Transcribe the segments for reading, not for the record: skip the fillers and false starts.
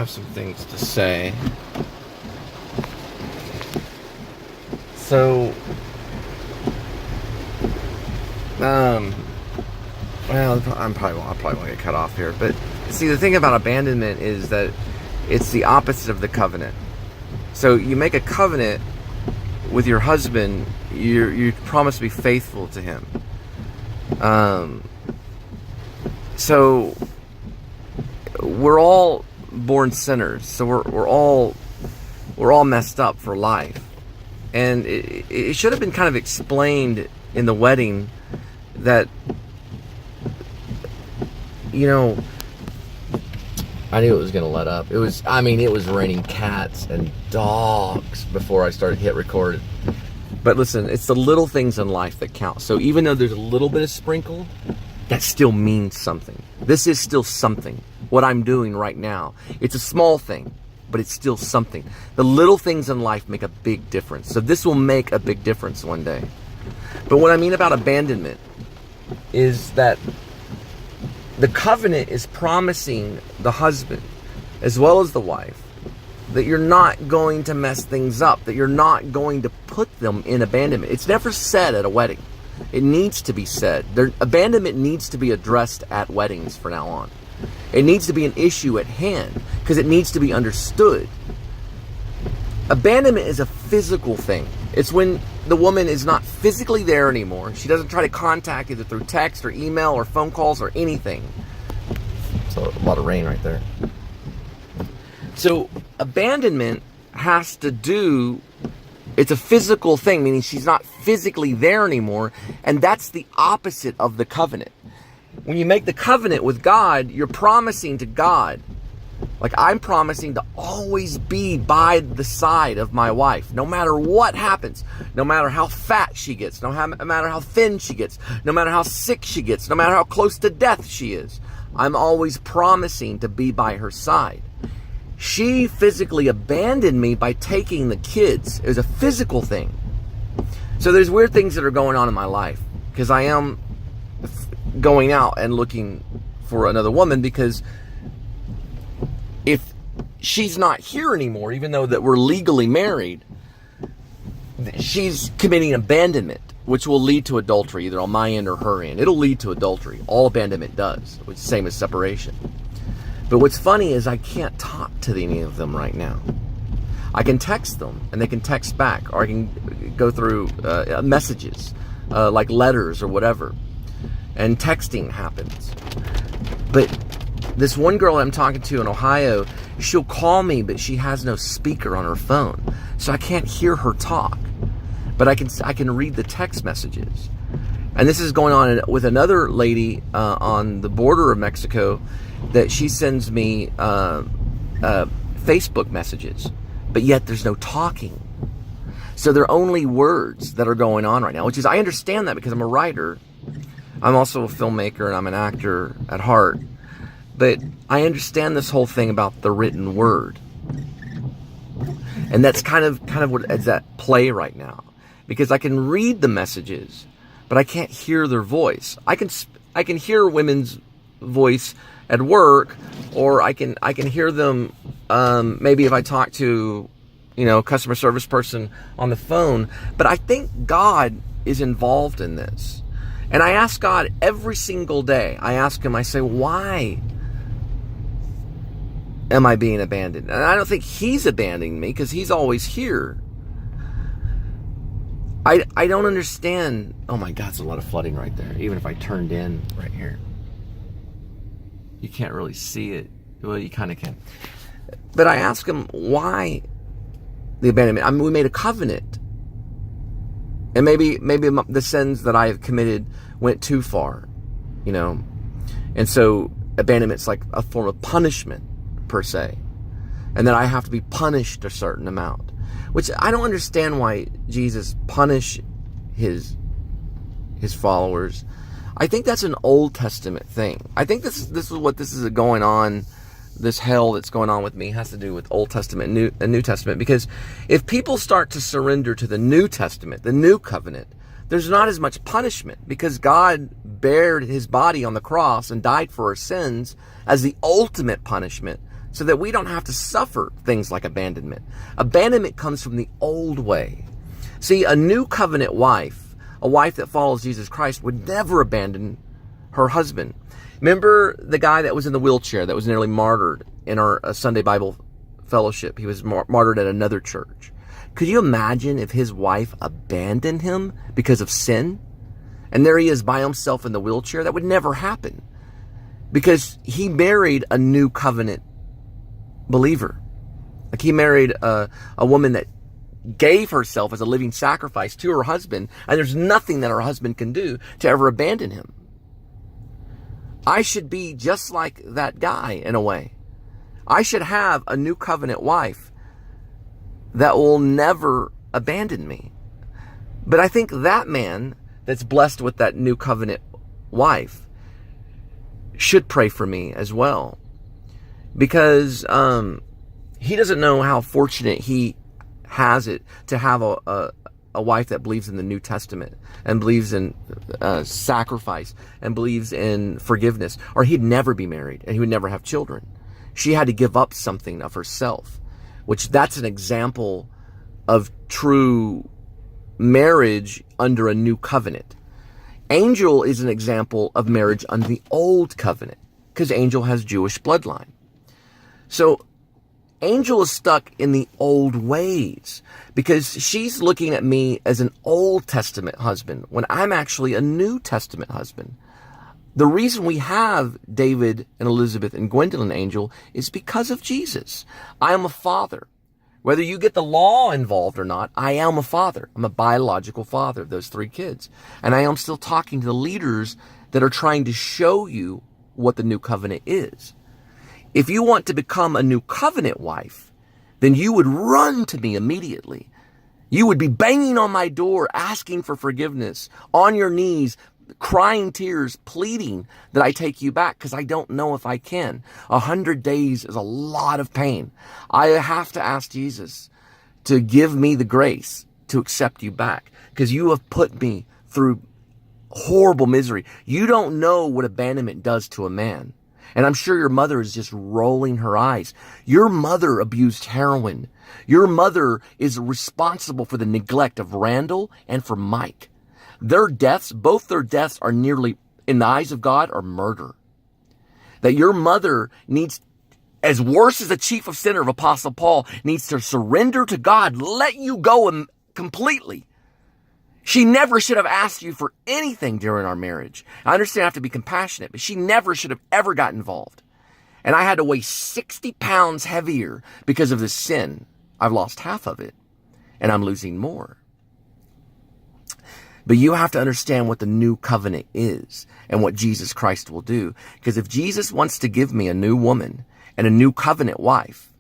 have some things to say. So, well, I probably won't get cut off here. But see, the thing about abandonment is that it's the opposite of the covenant. So you make a covenant with your husband, you promise to be faithful to him. So we're all born sinners. So we're all messed up for life. And it should have been kind of explained in the wedding that, you know, I knew it was going to let up. It was raining cats and dogs before I started hit record. But listen, it's the little things in life that count. So even though there's a little bit of sprinkle, that still means something. This is still something. What I'm doing right now. It's a small thing, but it's still something. The little things in life make a big difference. So this will make a big difference one day. But what I mean about abandonment is that the covenant is promising the husband as well as the wife that you're not going to mess things up, that you're not going to put them in abandonment. It's never said at a wedding. It needs to be said. Abandonment needs to be addressed at weddings from now on. It needs to be an issue at hand because it needs to be understood. Abandonment is a physical thing. It's when the woman is not physically there anymore. She doesn't try to contact either through text or email or phone calls or anything. So a lot of rain right there. So abandonment has to do, it's a physical thing, meaning she's not physically there anymore. And that's the opposite of the covenant. When you make the covenant with God, you're promising to God, like I'm promising to always be by the side of my wife, no matter what happens, no matter how fat she gets, no matter how thin she gets, no matter how sick she gets, no matter how close to death she is. I'm always promising to be by her side. She physically abandoned me by taking the kids. It was a physical thing. So there's weird things that are going on in my life because I am going out and looking for another woman, because if she's not here anymore, even though that we're legally married, she's committing abandonment, which will lead to adultery, either on my end or her end. It'll lead to adultery. All abandonment does, which is the same as separation. But what's funny is I can't talk to any of them right now. I can text them, and they can text back, or I can go through messages, like letters or whatever. And texting happens. But this one girl I'm talking to in Ohio, she'll call me, but she has no speaker on her phone. So I can't hear her talk. But I can read the text messages. And this is going on with another lady on the border of Mexico, that she sends me Facebook messages. But yet there's no talking. So they're only words that are going on right now, which is, I understand that because I'm a writer. I'm also a filmmaker and I'm an actor at heart. But I understand this whole thing about the written word. And that's kind of what is at play right now. Because I can read the messages, but I can't hear their voice. I can hear women's voice at work, or I can hear them maybe if I talk to, a customer service person on the phone. But I think God is involved in this. And I ask God every single day. I ask him, I say, why am I being abandoned? And I don't think he's abandoning me, because he's always here. I don't understand. Oh my God, it's a lot of flooding right there. Even if I turned in right here, you can't really see it. Well, you kind of can. But I ask him, why the abandonment? I mean, we made a covenant. And maybe the sins that I have committed went too far, And so abandonment's like a form of punishment, per se. And then I have to be punished a certain amount. Which I don't understand why Jesus punished his followers. I think that's an Old Testament thing. I think this is what this is going on. This hell that's going on with me has to do with Old Testament and New Testament. Because if people start to surrender to the New Testament, the New Covenant, there's not as much punishment, because God bared his body on the cross and died for our sins as the ultimate punishment, so that we don't have to suffer things like abandonment. Abandonment comes from the old way. See, a new covenant wife, a wife that follows Jesus Christ, would never abandon her husband. Remember the guy that was in the wheelchair that was nearly martyred in our Sunday Bible fellowship? He was martyred at another church. Could you imagine if his wife abandoned him because of sin? And there he is by himself in the wheelchair? That would never happen, because he married a new covenant believer. Like, he married a woman that gave herself as a living sacrifice to her husband, and there's nothing that her husband can do to ever abandon him. I should be just like that guy in a way. I should have a new covenant wife that will never abandon me. But I think that man that's blessed with that new covenant wife should pray for me as well, because he doesn't know how fortunate he has it to have a wife that believes in the New Testament and believes in sacrifice and believes in forgiveness, or he'd never be married and he would never have children. She had to give up something of herself, which that's an example of true marriage under a new covenant. Angel is an example of marriage under the old covenant, because Angel has Jewish bloodline. So Angel is stuck in the old ways because she's looking at me as an Old Testament husband when I'm actually a New Testament husband. The reason we have David and Elizabeth and Gwendolyn Angel is because of Jesus. I am a father. Whether you get the law involved or not, I am a father. I'm a biological father of those 3 kids. And I am still talking to the leaders that are trying to show you what the new covenant is. If you want to become a new covenant wife, then you would run to me immediately. You would be banging on my door, asking for forgiveness, on your knees, crying tears, pleading that I take you back, because I don't know if I can. 100 days is a lot of pain. I have to ask Jesus to give me the grace to accept you back, because you have put me through horrible misery. You don't know what abandonment does to a man. And I'm sure your mother is just rolling her eyes. Your mother abused heroin. Your mother is responsible for the neglect of Randall and for Mike. Their deaths, both their deaths are nearly, in the eyes of God, are murder. That your mother needs, as worse as the chief of sinner of Apostle Paul, needs to surrender to God, let you go completely. She never should have asked you for anything during our marriage. I understand I have to be compassionate, but she never should have ever got involved. And I had to weigh 60 pounds heavier because of this sin. I've lost half of it, and I'm losing more. But you have to understand what the new covenant is and what Jesus Christ will do. Because if Jesus wants to give me a new woman and a new covenant wife,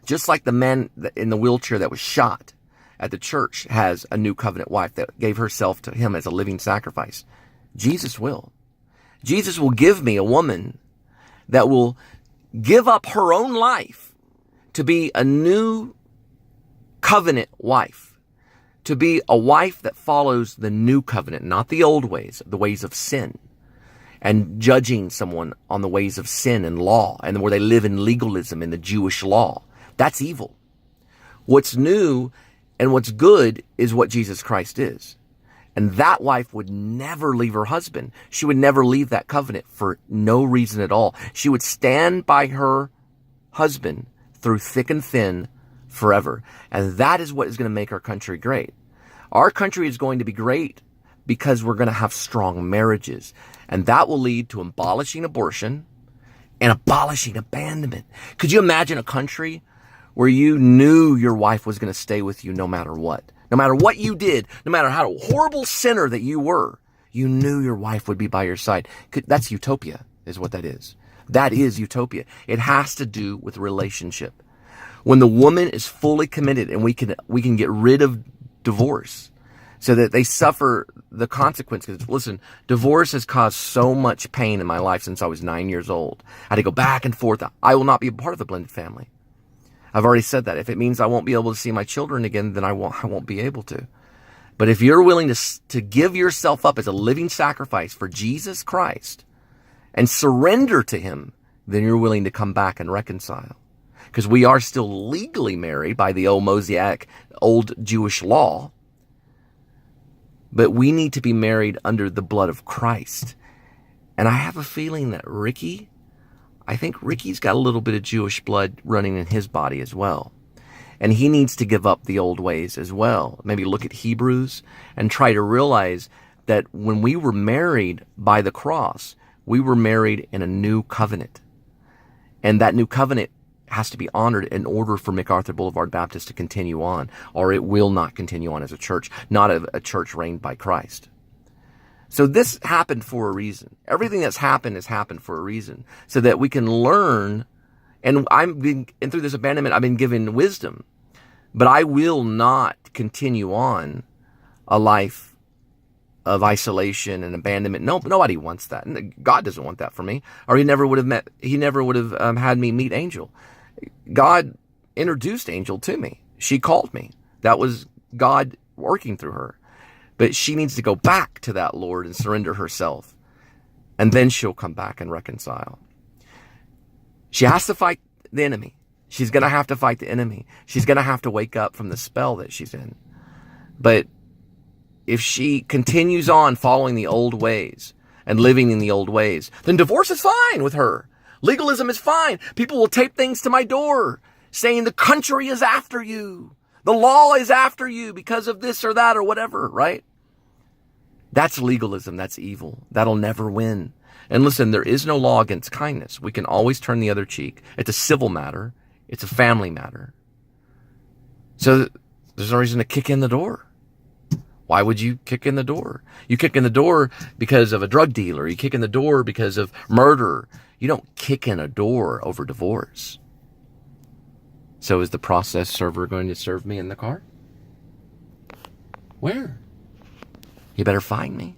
just like the man in the wheelchair that was shot at the church has a new covenant wife that gave herself to him as a living sacrifice, Jesus will. Jesus will give me a woman that will give up her own life to be a new covenant wife, to be a wife that follows the new covenant, not the old ways, the ways of sin, and judging someone on the ways of sin and law, and where they live in legalism in the Jewish law. That's evil. What's new and what's good is what Jesus Christ is. And that wife would never leave her husband. She would never leave that covenant for no reason at all. She would stand by her husband through thick and thin forever. And that is what is going to make our country great. Our country is going to be great because we're going to have strong marriages. And that will lead to abolishing abortion and abolishing abandonment. Could you imagine a country where you knew your wife was going to stay with you no matter what? No matter what you did, no matter how horrible sinner that you were, you knew your wife would be by your side. That's utopia, is what that is. That is utopia. It has to do with relationship. When the woman is fully committed and we can get rid of divorce so that they suffer the consequences. Listen, divorce has caused so much pain in my life since I was 9 years old. I had to go back and forth. I will not be a part of a blended family. I've already said that. If it means I won't be able to see my children again, then I won't be able to. But if you're willing to give yourself up as a living sacrifice for Jesus Christ and surrender to him, then you're willing to come back and reconcile. because we are still legally married by the old Mosaic, old Jewish law. But we need to be married under the blood of Christ. And I have a feeling that I think Ricky's got a little bit of Jewish blood running in his body as well. And he needs to give up the old ways as well. Maybe look at Hebrews and try to realize that when we were married by the cross, we were married in a new covenant. And that new covenant has to be honored in order for MacArthur Boulevard Baptist to continue on, or it will not continue on as a church, not a church reigned by Christ. So this happened for a reason. Everything that's happened has happened for a reason, so that we can learn. And through this abandonment, I've been given wisdom, but I will not continue on a life of isolation and abandonment. No, nobody wants that. God doesn't want that for me, or he never would have had me meet Angel. God introduced Angel to me. She called me. That was God working through her. But she needs to go back to that Lord and surrender herself. And then she'll come back and reconcile. She has to fight the enemy. She's going to have to fight the enemy. She's going to have to wake up from the spell that she's in. But if she continues on following the old ways and living in the old ways, then divorce is fine with her. Legalism is fine. People will tape things to my door saying the country is after you. The law is after you because of this or that or whatever, right? That's legalism. That's evil. That'll never win. And listen, there is no law against kindness. We can always turn the other cheek. It's a civil matter. It's a family matter. So there's no reason to kick in the door. Why would you kick in the door? You kick in the door because of a drug dealer. You kick in the door because of murder. You don't kick in a door over divorce. So is the process server going to serve me in the car? Where? You better find me.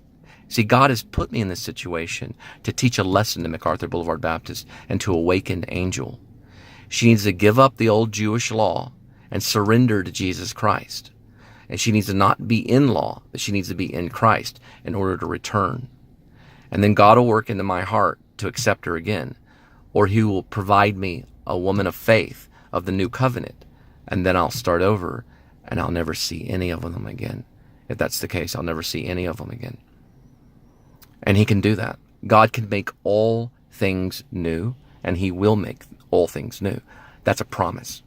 See, God has put me in this situation to teach a lesson to MacArthur Boulevard Baptist and to awaken Angel. She needs to give up the old Jewish law and surrender to Jesus Christ. And she needs to not be in law, but she needs to be in Christ in order to return. And then God will work into my heart to accept her again. Or he will provide me a woman of faith of the new covenant. And then I'll start over and I'll never see any of them again. If that's the case, I'll never see any of them again. And he can do that. God can make all things new, and he will make all things new. That's a promise.